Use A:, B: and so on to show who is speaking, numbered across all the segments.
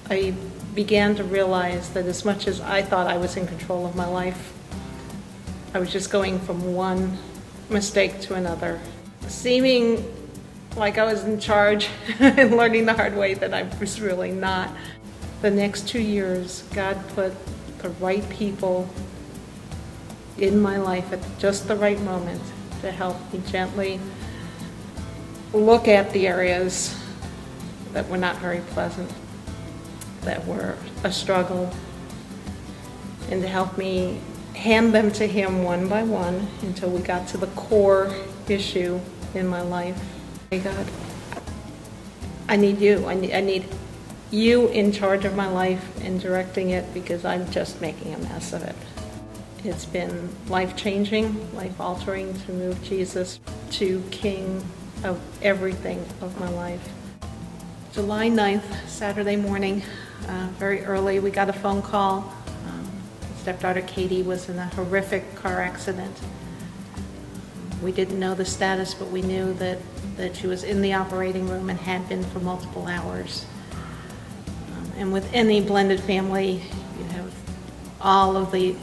A: I began to realize that as much as I thought I was in control of my life, I was just going from one mistake to another, seeming like I was in charge and learning the hard way that I was really not. The next 2 years, God put the right people in my life at just the right moment to help me gently look at the areas that were not very pleasant, that were a struggle, and to help me hand them to Him one by one until we got to the core issue in my life. Hey God, I need you. I need you in charge of my life and directing it, because I'm just making a mess of it. It's been life-changing, life-altering to move Jesus to King of everything of my life. July 9th, Saturday morning, very early, we got a phone call. Stepdaughter Katie was in a horrific car accident. We didn't know the status, but we knew that she was in the operating room and had been for multiple hours. And with any blended family, you have all of the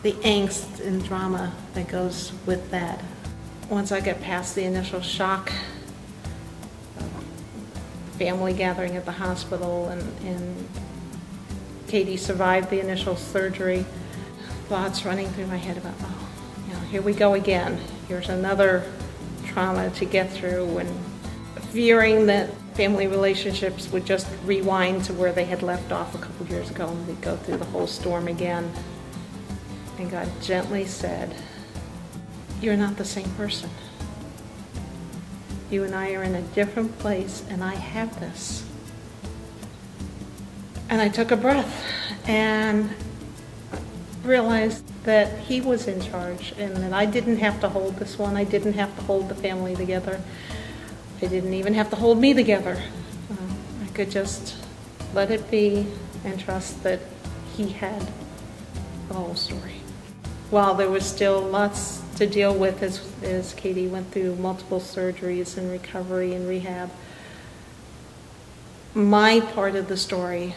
A: angst and drama that goes with that. Once I get past the initial shock, family gathering at the hospital, and Katie survived the initial surgery, thoughts running through my head about, here we go again. Here's another trauma to get through, and fearing that family relationships would just rewind to where they had left off a couple years ago, and we'd go through the whole storm again. And God gently said, you're not the same person. You and I are in a different place, and I have this. And I took a breath and realized that He was in charge, and that I didn't have to hold this one. I didn't have to hold the family together. I didn't even have to hold me together. I could just let it be and trust that He had the whole story. While there was still lots to deal with as Katie went through multiple surgeries and recovery and rehab, my part of the story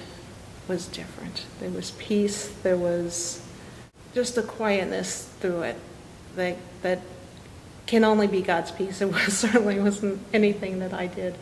A: was different. There was peace, there was just a quietness through it that can only be God's peace. It certainly wasn't anything that I did.